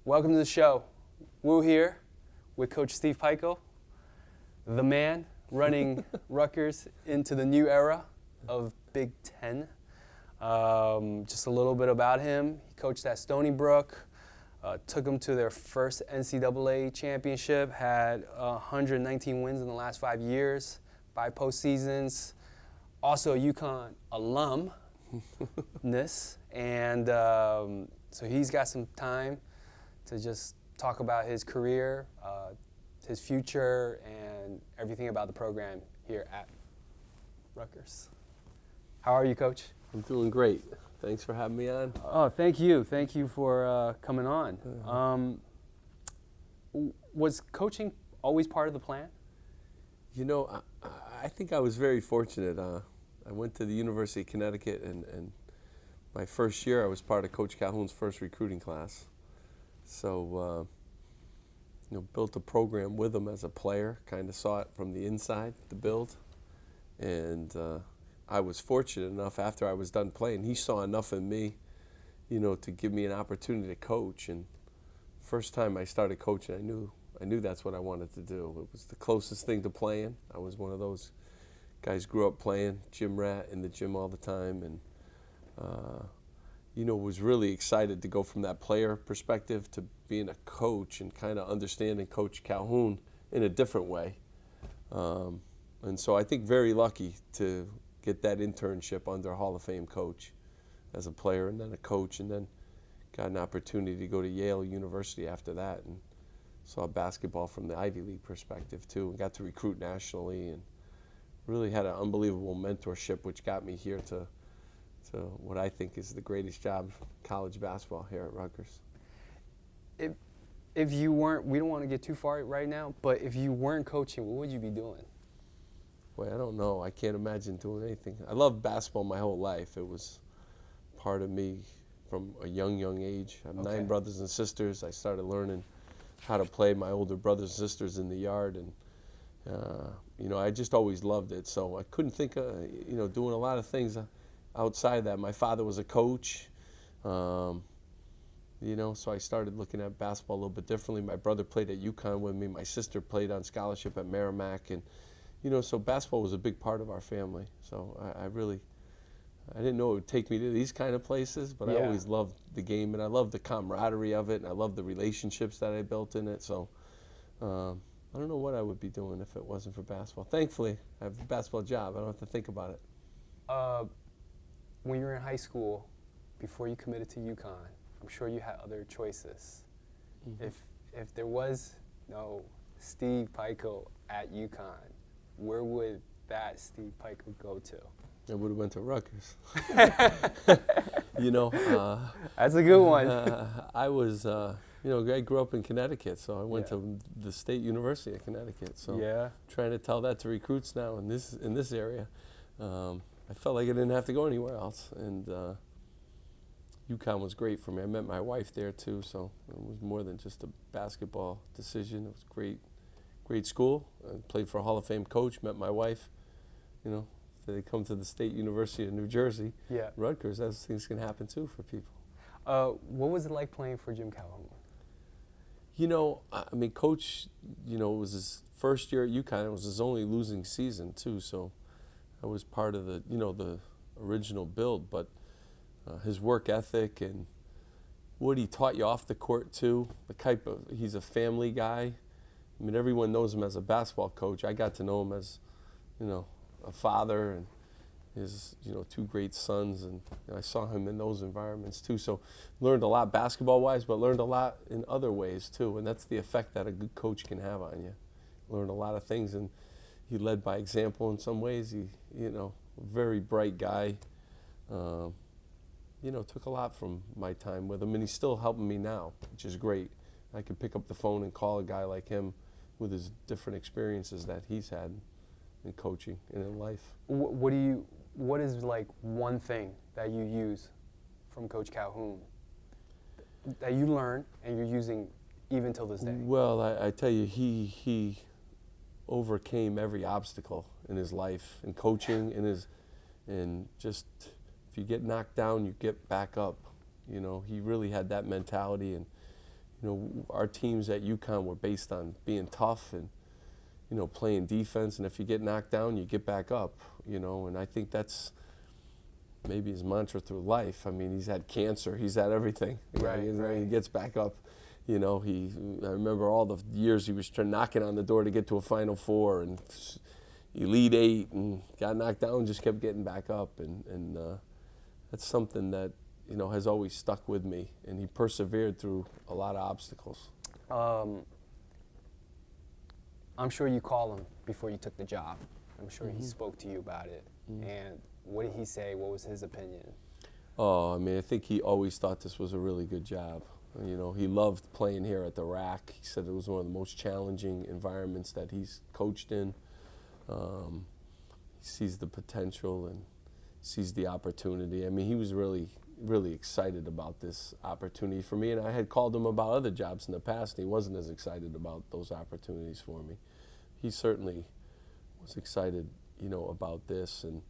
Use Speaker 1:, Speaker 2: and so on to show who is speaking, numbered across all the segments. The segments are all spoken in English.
Speaker 1: Welcome to the show. We're here with Coach Steve Pikiell, the man running Rutgers into the new era of Big Ten. Just a little bit about him. He coached at Stony Brook, took them to their first NCAA championship, had 119 wins in the last 5 years, 5 postseasons. Also a UConn alumnus, and so he's got some time to just talk about his career, his future, and everything about the program here at Rutgers. How are you, Coach?
Speaker 2: I'm doing great. Thanks for having me on.
Speaker 1: Oh, thank you. Thank you for coming on. Was coaching always part of the plan?
Speaker 2: You know, I think I was very fortunate. I went to the University of Connecticut, and my first year I was part of Coach Calhoun's first recruiting class. So, built a program with him as a player, kind of saw it from the inside, the build. And I was fortunate enough after I was done playing, he saw enough in me, to give me an opportunity to coach. And first time I started coaching, I knew that's what I wanted to do. It was the closest thing to playing. I was one of those guys grew up playing, gym rat in the gym all the time, and was really excited to go from that player perspective to being a coach and kind of understanding Coach Calhoun in a different way. And so I think very lucky to get that internship under a Hall of Fame coach as a player and then a coach, and then got an opportunity to go to Yale University after that and saw basketball from the Ivy League perspective too, and got to recruit nationally and really had an unbelievable mentorship, which got me here to what I think is the greatest job college basketball here at Rutgers.
Speaker 1: If you weren't, we don't want to get too far right now, but if you weren't coaching, what would you be doing?
Speaker 2: Boy, I don't know. I can't imagine doing anything. I loved basketball my whole life. It was part of me from a young age. I have 9 brothers and sisters. I started learning how to play my older brothers and sisters in the yard, and I just always loved it. So I couldn't think of, doing a lot of things outside of that. My father was a coach, so I started looking at basketball a little bit differently. My brother played at UConn with me. My sister played on scholarship at Merrimack, and so basketball was a big part of our family. So I didn't know it would take me to these kind of places, but I always loved the game, and I loved the camaraderie of it, and I loved the relationships that I built in it. So I don't know what I would be doing if it wasn't for basketball. Thankfully, I have a basketball job. I don't have to think about it.
Speaker 1: When you were in high school, before you committed to UConn, I'm sure you had other choices. Mm-hmm. If there was no Steve Pikiell at UConn, where would that Steve Pikiell go to?
Speaker 2: I would have went to Rutgers.
Speaker 1: That's a good one.
Speaker 2: I was, I grew up in Connecticut, so I went to the State University of Connecticut. So trying to tell that to recruits now in this area, I felt like I didn't have to go anywhere else. And UConn was great for me. I met my wife there too, so it was more than just a basketball decision. It was great school. I played for a Hall of Fame coach, met my wife, they come to the State University of New Jersey, Rutgers, those things can happen too for people.
Speaker 1: What was it like playing for Jim Calhoun?
Speaker 2: Coach, it was his first year at UConn. It was his only losing season too, so I was part of the, the original build. But his work ethic and what he taught you off the court too, he's a family guy. Everyone knows him as a basketball coach. I got to know him as, a father, and his 2 great sons, and I saw him in those environments too. So learned a lot basketball-wise, but learned a lot in other ways too, and that's the effect that a good coach can have on you. Learned a lot of things, and he led by example in some ways. He, very bright guy. Took a lot from my time with him, and he's still helping me now, which is great. I can pick up the phone and call a guy like him with his different experiences that he's had in coaching and in life.
Speaker 1: What is like one thing that you use from Coach Calhoun that you learned and you're using even till this day?
Speaker 2: Well, I tell you, he overcame every obstacle in his life, in coaching, and just if you get knocked down, you get back up. He really had that mentality, and our teams at UConn were based on being tough and, playing defense. And if you get knocked down, you get back up, and I think that's maybe his mantra through life. I mean, he's had cancer, he's had everything.
Speaker 1: Right.
Speaker 2: He gets back up. I remember all the years he was knocking on the door to get to a Final Four and Elite Eight and got knocked down and just kept getting back up. And that's something that, has always stuck with me. And he persevered through a lot of obstacles.
Speaker 1: I'm sure you called him before you took the job. I'm sure he spoke to you about it. And what did he say? What was his opinion?
Speaker 2: Oh, I mean, I think he always thought this was a really good job. He loved playing here at the RAC. He said it was one of the most challenging environments that he's coached in. He sees the potential and sees the opportunity. I mean, he was really, really excited about this opportunity for me. And I had called him about other jobs in the past, and he wasn't as excited about those opportunities for me. He certainly was excited, about this, and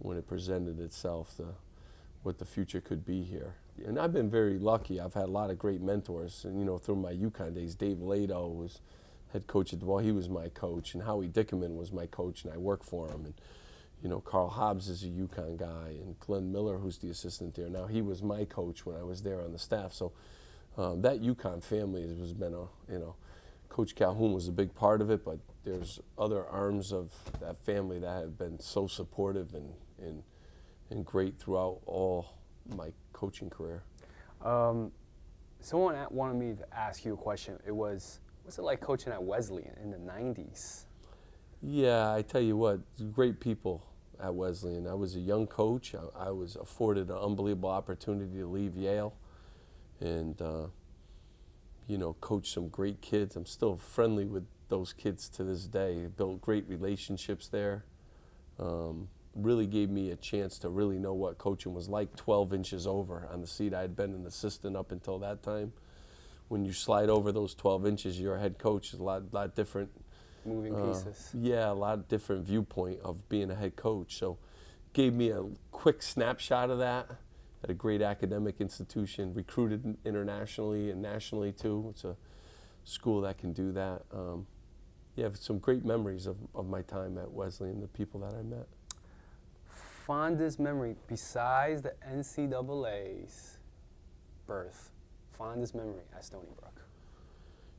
Speaker 2: when it presented itself, what the future could be here. And I've been very lucky. I've had a lot of great mentors. And, through my UConn days, Dave Lado was head coach at the ball. He was my coach. And Howie Dickerman was my coach, and I worked for him. And, Carl Hobbs is a UConn guy. And Glenn Miller, who's the assistant there now, he was my coach when I was there on the staff. So that UConn family has been Coach Calhoun was a big part of it, but there's other arms of that family that have been so supportive and great throughout all my coaching career.
Speaker 1: Someone wanted me to ask you a question. What's it like coaching at Wesleyan in the 90s?
Speaker 2: Yeah, I tell you what, great people at Wesleyan. I was a young coach. I was afforded an unbelievable opportunity to leave Yale and coach some great kids. I'm still friendly with those kids to this day. Built great relationships there. Really gave me a chance to really know what coaching was like 12 inches over on the seat. I had been an assistant up until that time. When you slide over those 12 inches, you're a head coach. It's a lot different.
Speaker 1: Moving pieces.
Speaker 2: Yeah, a lot different viewpoint of being a head coach. So gave me a quick snapshot of that at a great academic institution, recruited internationally and nationally too. It's a school that can do that. Some great memories of my time at Wesleyan, the people that I met.
Speaker 1: Fondest memory, besides the NCAA's birth, fondest memory at Stony Brook?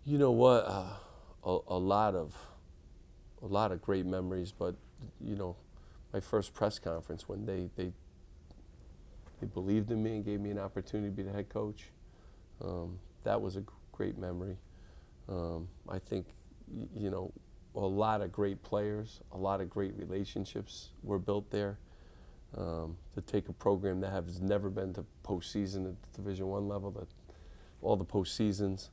Speaker 2: You know what? A lot of great memories, but my first press conference when they believed in me and gave me an opportunity to be the head coach. That was a great memory. I think a lot of great players, a lot of great relationships were built there. To take a program that has never been to postseason at the Division I level, all the postseasons.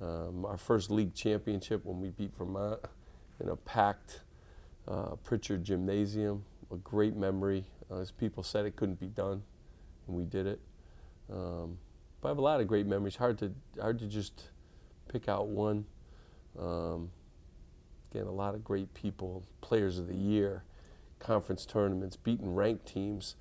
Speaker 2: Our first league championship when we beat Vermont in a packed Pritchard Gymnasium, a great memory. As people said, it couldn't be done, and we did it. But I have a lot of great memories. Hard to just pick out one. Again, a lot of great people, players of the year, conference tournaments, beating ranked teams,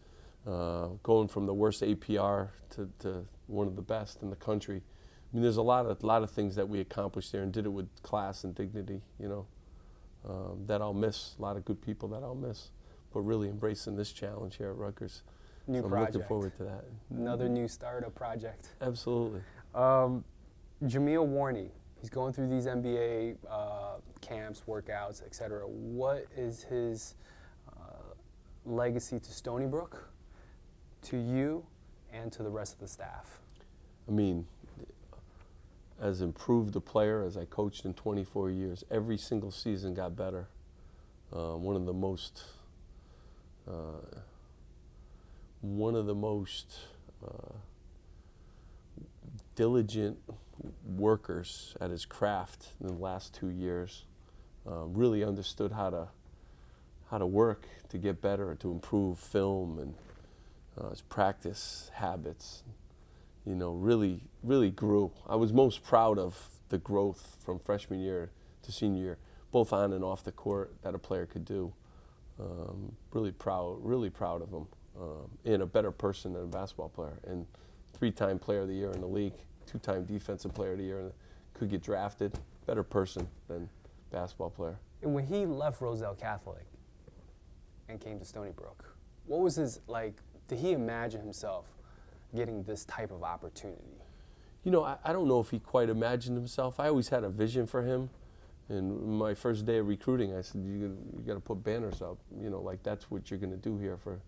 Speaker 2: going from the worst APR to one of the best in the country. I mean, there's a lot of things that we accomplished there and did it with class and dignity, that I'll miss. A lot of good people that I'll miss, but really embracing this challenge here at Rutgers.
Speaker 1: New
Speaker 2: so I'm
Speaker 1: project.
Speaker 2: looking forward to that.
Speaker 1: Another new startup project.
Speaker 2: Absolutely.
Speaker 1: Jameel Warney, he's going through these NBA camps, workouts, etc. What is his legacy to Stony Brook, to you, and to the rest of the staff?
Speaker 2: I mean, as improved a player as I coached in 24 years, every single season got better. One of the most diligent workers at his craft in the last 2 years. Really understood how to work to get better, to improve film and his practice habits. Really grew. I was most proud of the growth from freshman year to senior year, both on and off the court, that a player could do. Really proud of him. And a better person than a basketball player. And 3-time player of the year in the league, 2-time Defensive Player of the Year, and could get drafted. Better person than basketball player.
Speaker 1: And when he left Roselle Catholic and came to Stony Brook, what was his, like, did he imagine himself getting this type of opportunity?
Speaker 2: You know, I don't know if he quite imagined himself. I always had a vision for him. And my first day of recruiting, I said, you got to put banners up. You know, like that's what you're going to do here for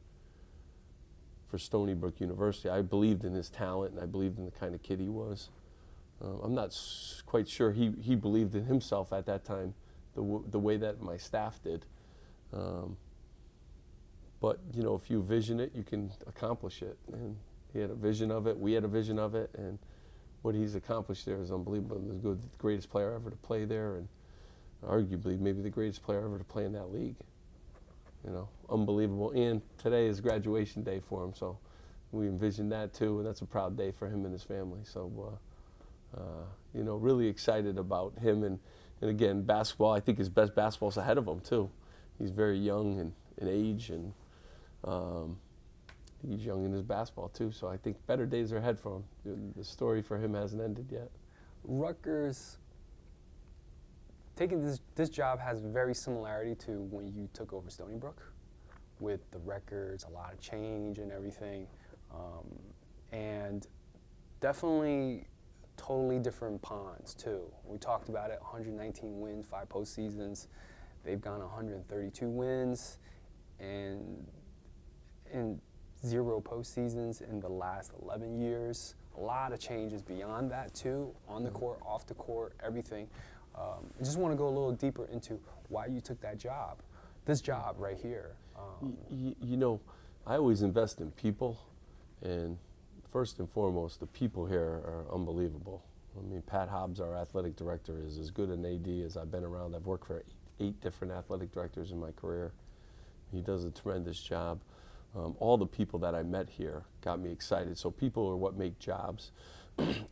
Speaker 2: Stony Brook University. I believed in his talent, and I believed in the kind of kid he was. I'm not quite sure he believed in himself at that time, the way that my staff did. But, you know, if you vision it, you can accomplish it. And he had a vision of it. We had a vision of it. And what he's accomplished there is unbelievable. He's the greatest player ever to play there, and arguably maybe the greatest player ever to play in that league. You know, unbelievable. And today is graduation day for him, so we envisioned that too, and that's a proud day for him and his family. So, you know, really excited about him. And again, basketball, I think his best basketball's ahead of him too. He's very young in age, and he's young in his basketball too. So I think better days are ahead for him. The story for him hasn't ended yet.
Speaker 1: Rutgers, taking this job has very similarity to when you took over Stony Brook, with the records, a lot of change and everything, and definitely totally different ponds too. We talked about it, 119 wins, 5 postseasons. They've gone 132 wins and 0 postseasons in the last 11 years. A lot of changes beyond that too, on the court, off the court, everything. I just want to go a little deeper into why you took that job, this job right here.
Speaker 2: You know, I always invest in people, and first and foremost, the people here are unbelievable. I mean, Pat Hobbs, our athletic director, is as good an AD as I've been around. I've worked for 8 different athletic directors in my career. He does a tremendous job. All the people that I met here got me excited. So people are what make jobs.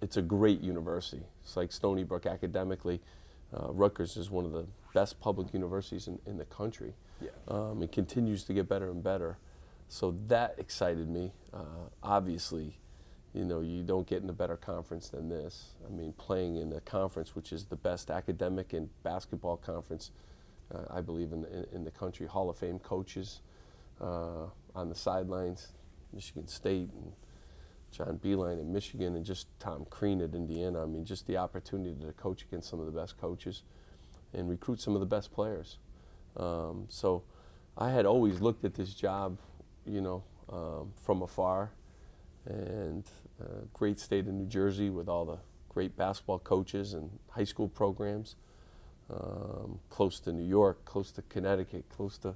Speaker 2: It's a great university. It's like Stony Brook academically. Rutgers is one of the best public universities in the country. Yeah. It continues to get better and better. So that excited me. Obviously, you know, you don't get in a better conference than this. I mean, playing in a conference which is the best academic and basketball conference, I believe, in the country. Hall of Fame coaches on the sidelines, Michigan State and John Beilein in Michigan, and just Tom Crean at Indiana. I mean, just the opportunity to coach against some of the best coaches and recruit some of the best players. So I had always looked at this job, you know, from afar, and great state of New Jersey with all the great basketball coaches and high school programs, close to New York, close to Connecticut, close to,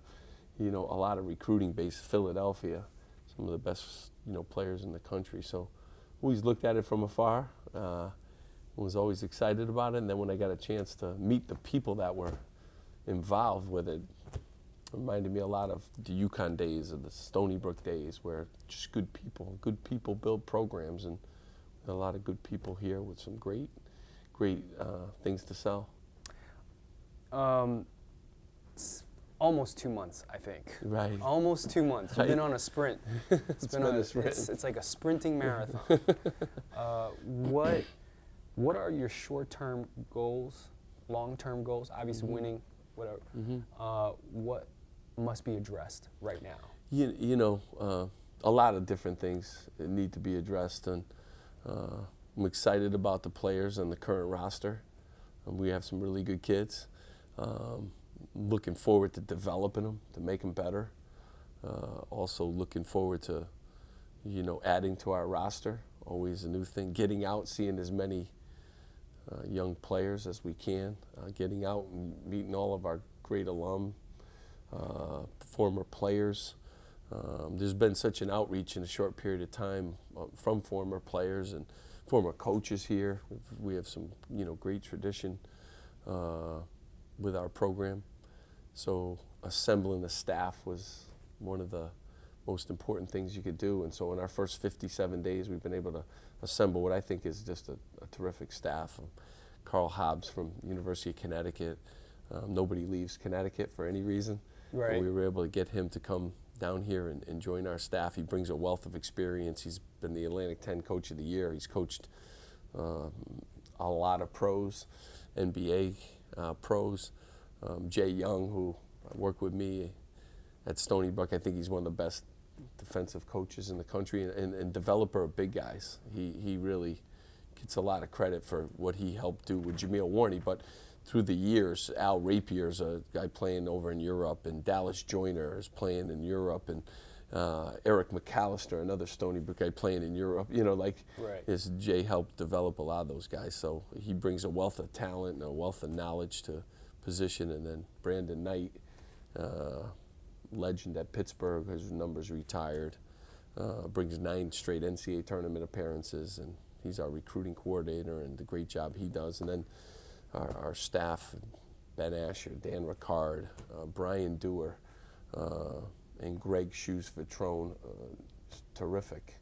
Speaker 2: you know, a lot of recruiting base, Philadelphia, some of the best, you know, players in the country. So always looked at it from afar, was always excited about it. And then when I got a chance to meet the people that were involved with it, reminded me a lot of the UConn days or the Stony Brook days, where just good people build programs, and a lot of good people here with some great things to sell.
Speaker 1: Almost 2 months, I think.
Speaker 2: Right.
Speaker 1: Almost 2 months. You've been on a sprint.
Speaker 2: It's been a sprint.
Speaker 1: It's like a sprinting marathon. What are your short-term goals, long-term goals? Obviously, winning, whatever. What must be addressed right now?
Speaker 2: You know, a lot of different things that need to be addressed, and I'm excited about the players on the current roster. We have some really good kids. Looking forward to developing them, to make them better. Also looking forward to, you know, adding to our roster, always a new thing. Getting out, seeing as many young players as we can. Getting out and meeting all of our great alum, former players. There's been such an outreach in a short period of time from former players and former coaches here. We have some, you know, great tradition with our program. So assembling the staff was one of the most important things you could do. And so in our first 57 days, we've been able to assemble what I think is just a terrific staff. Carl Hobbs from University of Connecticut. Nobody leaves Connecticut for any reason.
Speaker 1: Right.
Speaker 2: We were able to get him to come down here and join our staff. He brings a wealth of experience. He's been the Atlantic 10 Coach of the Year. He's coached a lot of pros, NBA pros. Jay Young, who worked with me at Stony Brook, I think he's one of the best defensive coaches in the country and developer of big guys. He really gets a lot of credit for what he helped do with Jameel Warney. But through the years, Al Rapier's a guy playing over in Europe, and Dallas Joyner is playing in Europe, and Eric McAllister, another Stony Brook guy playing in Europe. You know, like, Jay helped develop a lot of those guys. So he brings a wealth of talent and a wealth of knowledge to position. And then Brandon Knight, legend at Pittsburgh, his numbers retired, brings 9 straight NCAA tournament appearances, and he's our recruiting coordinator, and the great job he does. And then our staff, Ben Asher, Dan Rickard, Bryan Dougher, and Greg Shoes-Vitrone, terrific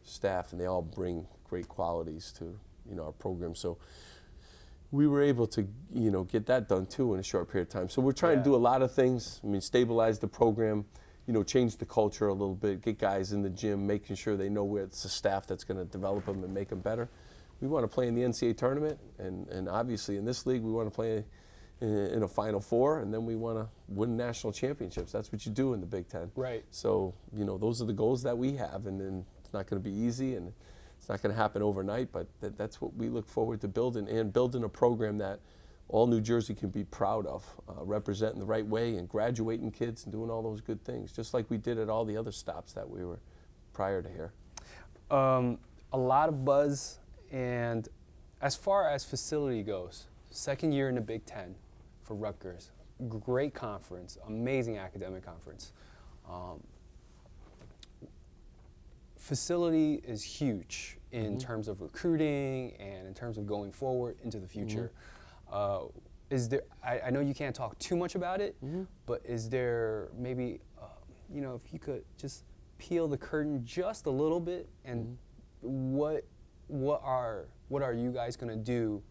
Speaker 2: staff, and they all bring great qualities to our program. So we were able to get that done too in a short period of time. So we're trying to do a lot of things. I mean, stabilize the program, change the culture a little bit, get guys in the gym, making sure they know where it's the staff that's going to develop them and make them better. We want to play in the NCAA tournament, and obviously in this league we want to play in a Final Four, and then we want to win national championships. That's what you do in the Big Ten.
Speaker 1: Right.
Speaker 2: So those are the goals that we have, and it's not going to be easy, and it's not going to happen overnight, but that's what we look forward to building, and building a program that all New Jersey can be proud of, representing the right way and graduating kids and doing all those good things, just like we did at all the other stops that we were prior to here.
Speaker 1: A lot of buzz, and as far as facility goes, second year in the Big Ten for Rutgers, great conference, amazing academic conference. Facility is huge in terms of recruiting and in terms of going forward into the future. Is there? I know you can't talk too much about it, but is there maybe, if you could just peel the curtain just a little bit, and what are you guys going to do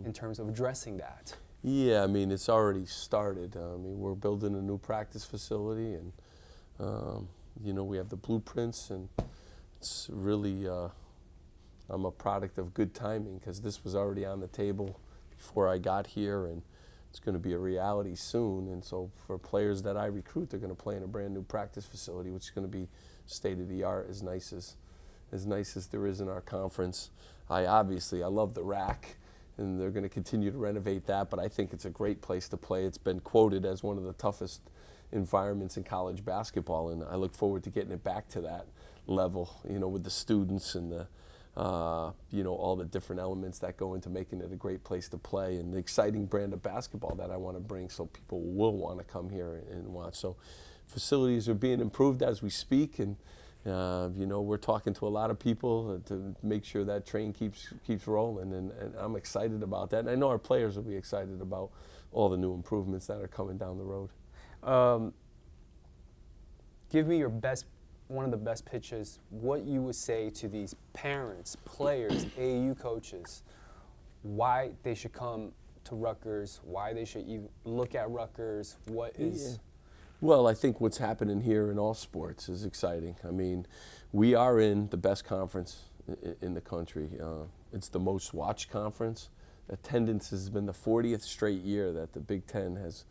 Speaker 1: in terms of addressing that?
Speaker 2: Yeah, I mean, it's already started. I mean, we're building a new practice facility, and we have the blueprints, and it's really, I'm a product of good timing, because this was already on the table before I got here, and it's going to be a reality soon. And so for players that I recruit, they're going to play in a brand new practice facility, which is going to be state of the art, as nice as there is in our conference. I love the RAC, and they're going to continue to renovate that, but I think it's a great place to play. It's been quoted as one of the toughest environments in college basketball, and I look forward to getting it back to that level, with the students and the all the different elements that go into making it a great place to play, and the exciting brand of basketball that I want to bring, so people will want to come here and watch. So facilities are being improved as we speak, and we're talking to a lot of people to make sure that train keeps rolling, and I'm excited about that. And I know our players will be excited about all the new improvements that are coming down the road.
Speaker 1: Give me one of the best pitches, what you would say to these parents, players, AAU coaches, why they should come to Rutgers, why they should even look at Rutgers, what is...
Speaker 2: Well, I think what's happening here in all sports is exciting. I mean, we are in the best conference in the country. It's the most watched conference. Attendance has been the 40th straight year that the Big Ten has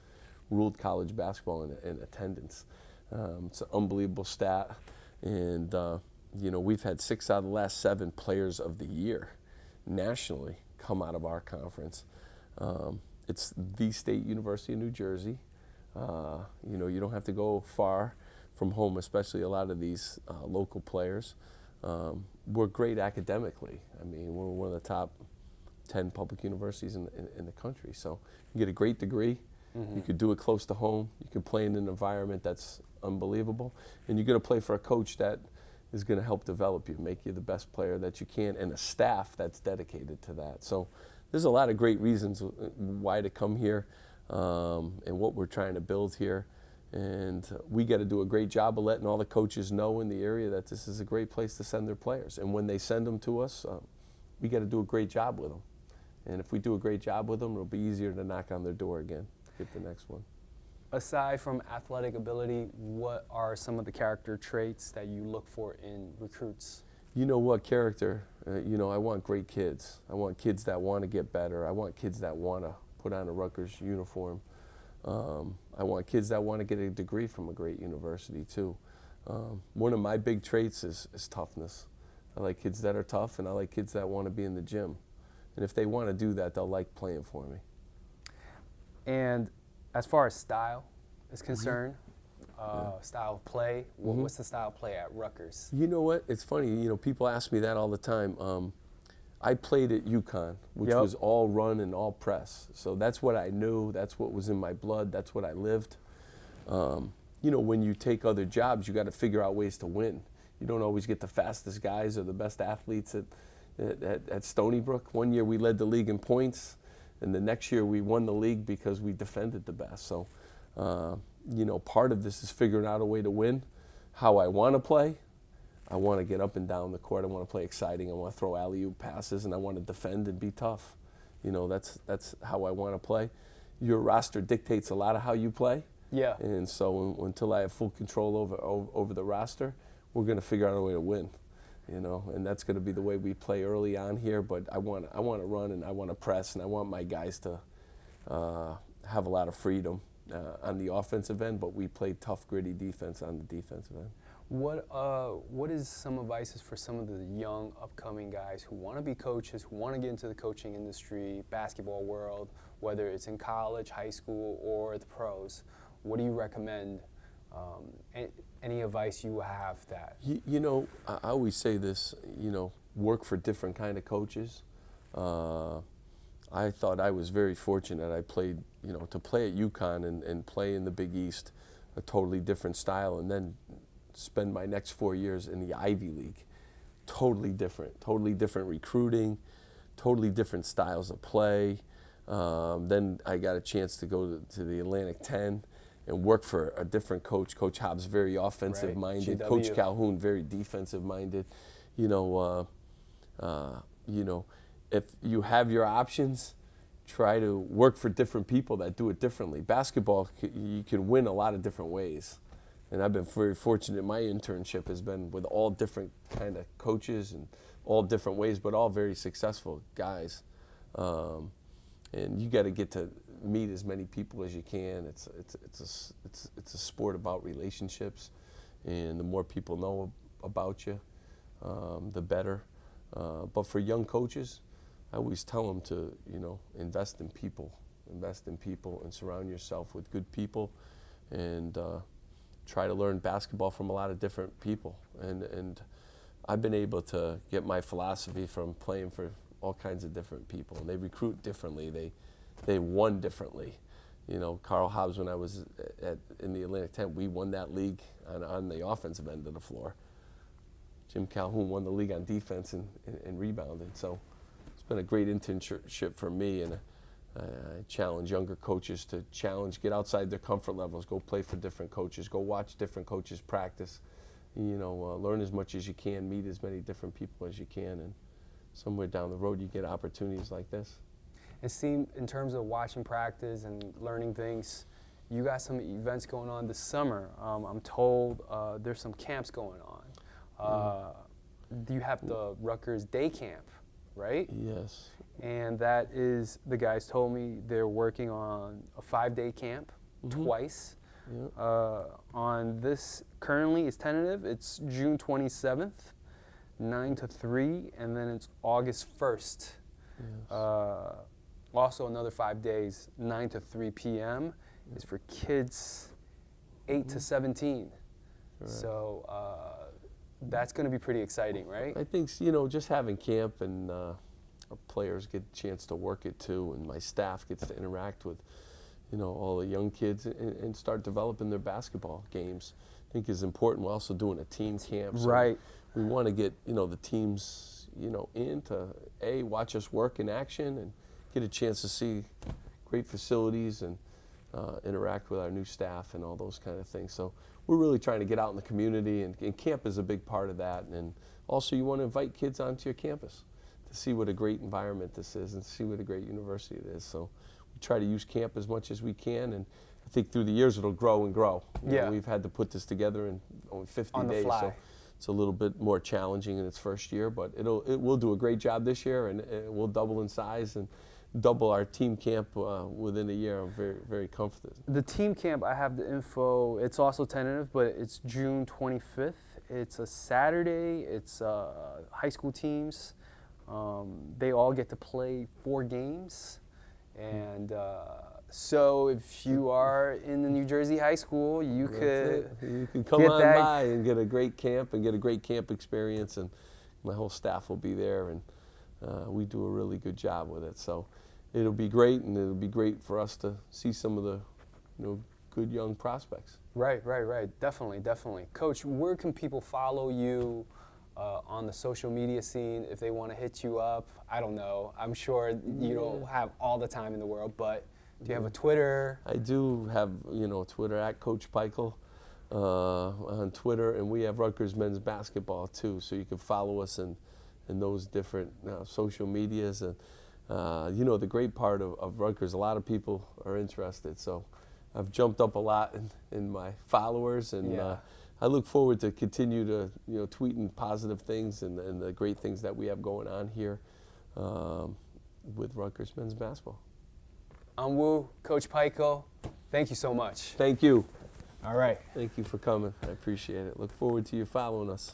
Speaker 2: ruled college basketball in attendance. It's an unbelievable stat. And, we've had 6 out of the last 7 players of the year nationally come out of our conference. It's the State University of New Jersey. You don't have to go far from home, especially a lot of these local players. We're great academically. I mean, we're one of the top 10 public universities in the country. So you get a great degree. You could do it close to home. You could play in an environment that's unbelievable. And you're going to play for a coach that is going to help develop you, make you the best player that you can, and a staff that's dedicated to that. So there's a lot of great reasons why to come here, and what we're trying to build here. And we got to do a great job of letting all the coaches know in the area that this is a great place to send their players. And when they send them to us, we got to do a great job with them. And if we do a great job with them, it'll be easier to knock on their door again. Get the next one.
Speaker 1: Aside from athletic ability, what are some of the character traits that you look for in recruits?
Speaker 2: You know what, character? You know, I want great kids. I want kids that want to get better. I want kids that want to put on a Rutgers uniform. I want kids that want to get a degree from a great university too. One of my big traits is toughness. I like kids that are tough, and I like kids that want to be in the gym. And if they want to do that, they'll like playing for me.
Speaker 1: And as far as style is concerned, style of play, what's the style of play at Rutgers?
Speaker 2: You know what? It's funny. You know, people ask me that all the time. I played at UConn, which was all run and all press. So that's what I knew. That's what was in my blood. That's what I lived. You know, when you take other jobs, you got to figure out ways to win. You don't always get the fastest guys or the best athletes at Stony Brook. One year we led the league in points, and the next year we won the league because we defended the best. So, you know, part of this is figuring out a way to win. How I want to play. I want to get up and down the court. I want to play exciting. I want to throw alley-oop passes, and I want to defend and be tough. You know, that's how I want to play. Your roster dictates a lot of how you play.
Speaker 1: Yeah.
Speaker 2: And so until I have full control over the roster, we're going to figure out a way to win. You know, and that's going to be the way we play early on here. But I want to run, and I want to press, and I want my guys to have a lot of freedom on the offensive end. But we play tough, gritty defense on the defensive end.
Speaker 1: What is some advice for some of the young, upcoming guys who want to be coaches, who want to get into the coaching industry, basketball world, whether it's in college, high school, or the pros? What do you recommend? Any advice you have that?
Speaker 2: You know, I always say this, you know, work for different kind of coaches. I thought I was very fortunate. I played, you know, to play at UConn and play in the Big East, a totally different style, and then spend my next 4 years in the Ivy League. Totally different recruiting, totally different styles of play. Then I got a chance to go to the Atlantic 10 and work for a different coach. Coach Hobbs, very offensive-minded.
Speaker 1: GW.
Speaker 2: Coach Calhoun, very defensive-minded. You know, if you have your options, try to work for different people that do it differently. Basketball, you can win a lot of different ways. And I've been very fortunate. My internship has been with all different kind of coaches and all different ways, but all very successful guys. And you got to get to meet as many people as you can. It's a sport about relationships, and the more people know about you, the better. But for young coaches, I always tell them to, you know, invest in people, and surround yourself with good people, and try to learn basketball from a lot of different people. And I've been able to get my philosophy from playing for all kinds of different people. And they recruit differently. They won differently. You know, Carl Hobbs, when I was in the Atlantic 10, we won that league on the offensive end of the floor. Jim Calhoun won the league on defense and rebounded. So it's been a great internship for me, and I challenge younger coaches to get outside their comfort levels, go play for different coaches, go watch different coaches practice, you know, learn as much as you can, meet as many different people as you can, and somewhere down the road you get opportunities like this.
Speaker 1: It seems, in terms of watching practice and learning things, you got some events going on this summer. I'm told there's some camps going on. You have the Rutgers Day Camp, right?
Speaker 2: Yes.
Speaker 1: And that is, the guys told me they're working on a 5-day camp twice.
Speaker 2: Yep.
Speaker 1: On this, currently it's tentative, it's June 27th, 9 to 3, and then it's August 1st.
Speaker 2: Yes.
Speaker 1: Also another 5 days, 9 to 3 p.m. is for kids 8 to 17.
Speaker 2: Correct.
Speaker 1: So that's going to be pretty exciting, right?
Speaker 2: I think, you know, just having camp, and our players get a chance to work it too, and my staff gets to interact with, you know, all the young kids and start developing their basketball games, I think is important. We're also doing a team camp. So
Speaker 1: right.
Speaker 2: We want to get, you know, the teams, you know, in to watch us work in action and get a chance to see great facilities and interact with our new staff and all those kind of things. So we're really trying to get out in the community, and camp is a big part of that. And also you want to invite kids onto your campus to see what a great environment this is and see what a great university it is. So we try to use camp as much as we can, and I think through the years it'll grow and grow. You know, we've had to put this together in only 50
Speaker 1: on
Speaker 2: days.
Speaker 1: the fly.
Speaker 2: So it's a little bit more challenging in its first year, but it will do a great job this year, and we'll double in size and double our team camp within a year. I'm very, very confident.
Speaker 1: The team camp, I have the info. It's also tentative, but it's June 25th. It's a Saturday. It's high school teams. They all get to play 4 games. And so if you are in the New Jersey high school, you
Speaker 2: can come on by and get a great camp and get a great camp experience. And my whole staff will be there, and we do a really good job with it. So it'll be great, and it'll be great for us to see some of the, good young prospects.
Speaker 1: Right. Definitely. Coach, where can people follow you on the social media scene if they want to hit you up? I don't know. I'm sure you don't have all the time in the world, but do you have a Twitter?
Speaker 2: I do have, Twitter at Coach Pikiell on Twitter, and we have Rutgers men's basketball too, so you can follow us in those different social medias. And the great part of Rutgers, a lot of people are interested, so I've jumped up a lot in my followers, and I look forward to continue to tweeting positive things and the great things that we have going on here with Rutgers men's basketball.
Speaker 1: I'm Woo, Coach Pikiell. Thank you so much.
Speaker 2: Thank you.
Speaker 1: All right.
Speaker 2: Thank you for coming. I appreciate it. Look forward to you following us.